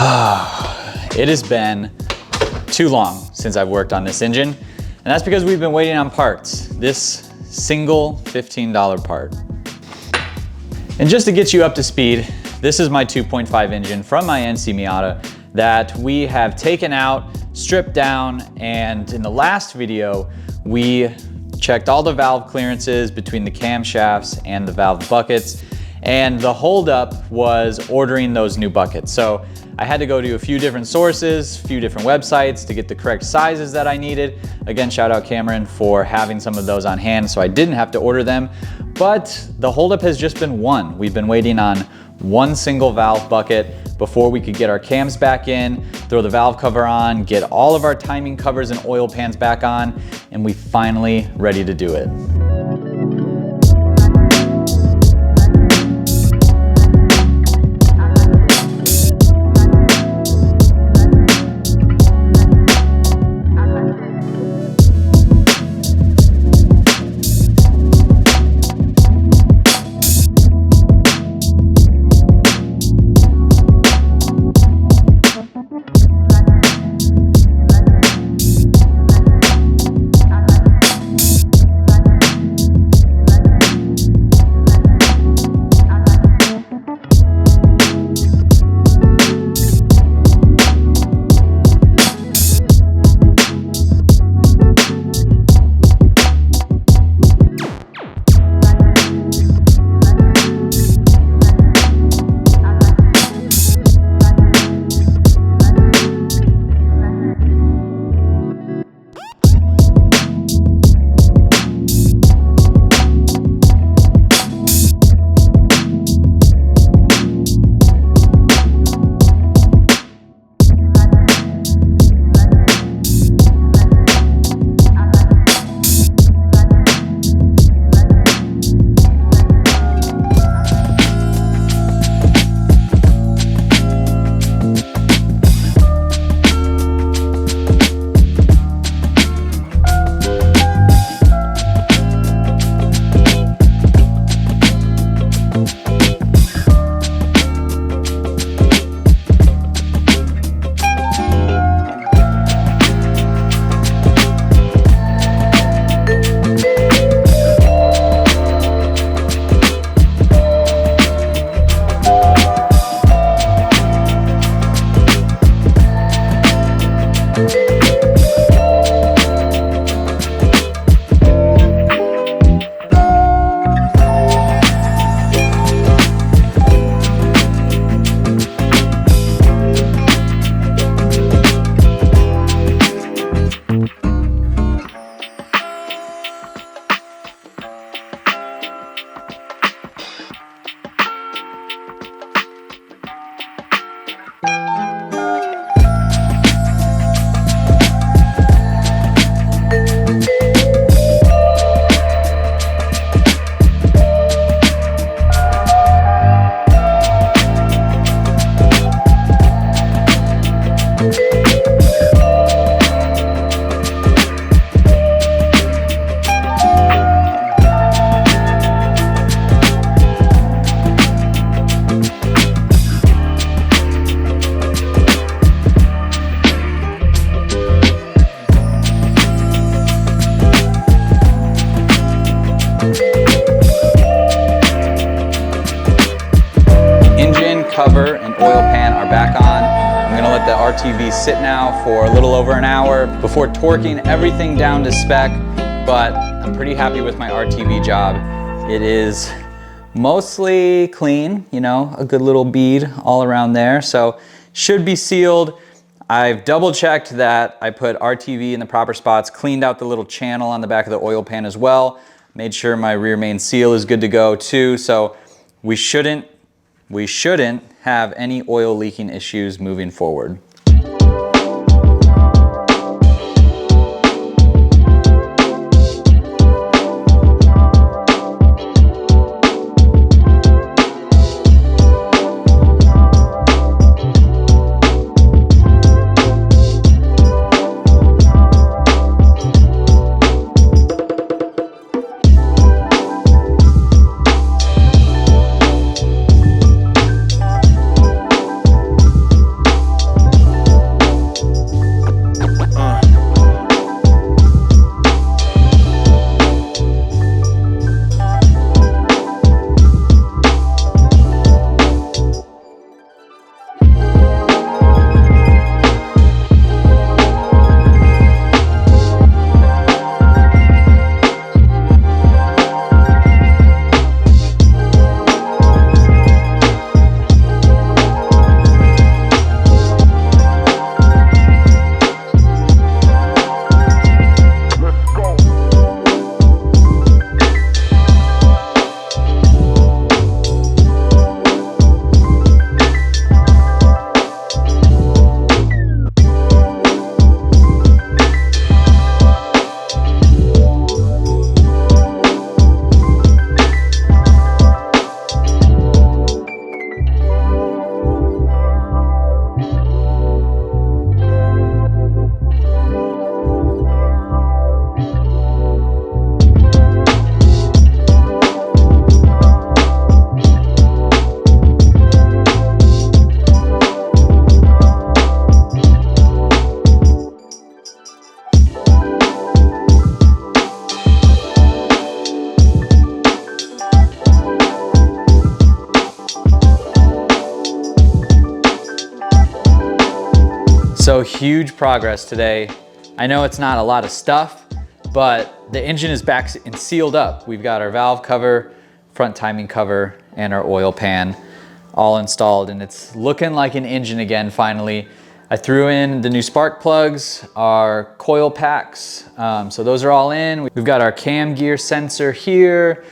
It has been too long since I've worked on this engine, and that's because we've been waiting on parts. This single $15 part. And just to get you up to speed, this is my 2.5 engine from my NC Miata that we have taken out, stripped down, and in the last video, we checked all the valve clearances between the camshafts and the valve buckets, and the holdup was ordering those new buckets. So I had to go to a few different sources, a few different websites to get the correct sizes that I needed. Again, shout out Cameron for having some of those on hand so I didn't have to order them. But the holdup has just been one. We've been waiting on one single valve bucket before we could get our cams back in, throw the valve cover on, get all of our timing covers and oil pans back on, and we finally ready to do it. Cover and oil pan are back on. I'm gonna let the RTV sit now for a little over an hour before torquing everything down to spec, but I'm pretty happy with my RTV job. It is mostly clean, you know, a good little bead all around there, so should be sealed. I've double checked that I put RTV in the proper spots, cleaned out the little channel on the back of the oil pan as well, made sure my rear main seal is good to go too, so we shouldn't have any oil leaking issues moving forward. So huge progress today. I know it's not a lot of stuff, but the engine is back and sealed up. We've got our valve cover, front timing cover, and our oil pan all installed, and it's looking like an engine again finally. I threw in the new spark plugs, our coil packs, so those are all in. We've got our cam gear sensor here,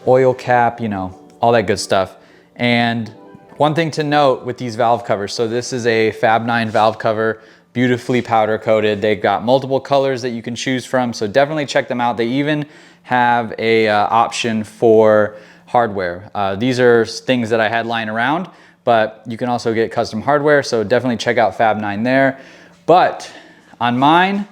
oil cap, you know, all that good stuff. And one thing to note with these valve covers, so this is a Fab9 valve cover, beautifully powder coated. They've got multiple colors that you can choose from, so definitely check them out. They even have a option for hardware. These are things that I had lying around, but you can also get custom hardware, so definitely check out Fab9 there. But on mine,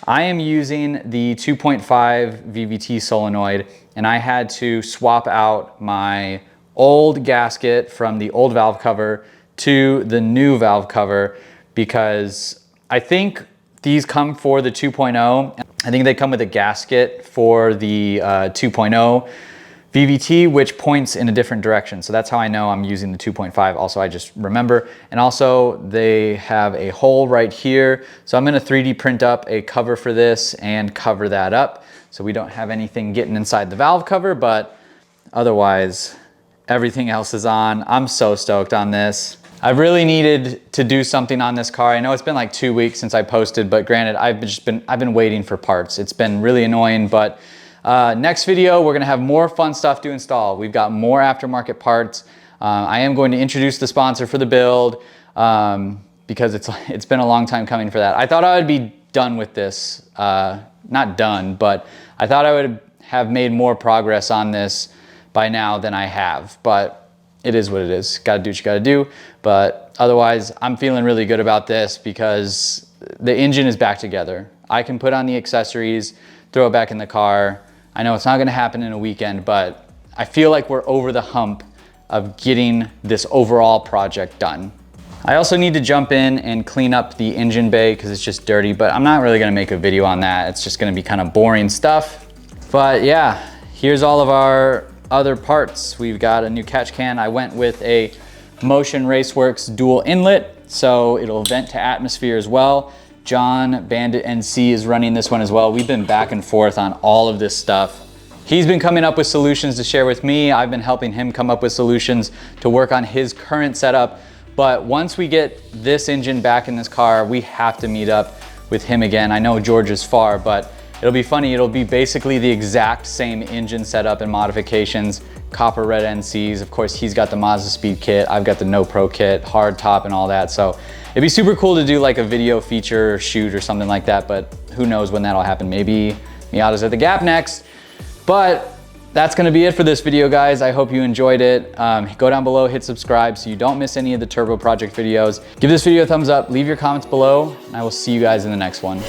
I am using the 2.5 VVT solenoid, and I had to swap out my old gasket from the old valve cover to the new valve cover because I think these come for the 2.0. I think they come with a gasket for the 2.0 VVT, which points in a different direction. So that's how I know I'm using the 2.5. Also, I just remember. And also they have a hole right here. So I'm gonna 3D print up a cover for this and cover that up. So we don't have anything getting inside the valve cover, but otherwise everything else is on. I'm so stoked on this. I really needed to do something on this car. I know it's been like 2 weeks since I posted, but granted, I've been waiting for parts. It's been really annoying, but next video, we're gonna have more fun stuff to install. We've got more aftermarket parts. I am going to introduce the sponsor for the build because it's been a long time coming for that. I thought I would be done with this. Not done, but I thought I would have made more progress on this by now than I have, but it is what it is. Gotta do what you gotta do. But otherwise, I'm feeling really good about this because the engine is back together. I can put on the accessories, throw it back in the car. I know it's not gonna happen in a weekend, but I feel like we're over the hump of getting this overall project done. I also need to jump in and clean up the engine bay because it's just dirty, but I'm not really gonna make a video on that. It's just gonna be kind of boring stuff. But yeah, here's all of our other parts. We've got a new catch can. I went with a Motion Raceworks dual inlet, so it'll vent to atmosphere as well. John Bandit NC is running this one as well. We've been back and forth on all of this stuff. He's been coming up with solutions to share with me. I've been helping him come up with solutions to work on his current setup. But once we get this engine back in this car, we have to meet up with him again. I know George is far, but it'll be funny. It'll be basically the exact same engine setup and modifications, copper red NCs. Of course, he's got the Mazda Speed kit. I've got the No Pro kit, hard top and all that. So it'd be super cool to do like a video feature shoot or something like that, but who knows when that'll happen. Maybe Miata's at the Gap next. But that's gonna be it for this video, guys. I hope you enjoyed it. Go down below, hit subscribe so you don't miss any of the Turbo Project videos. Give this video a thumbs up, leave your comments below, and I will see you guys in the next one.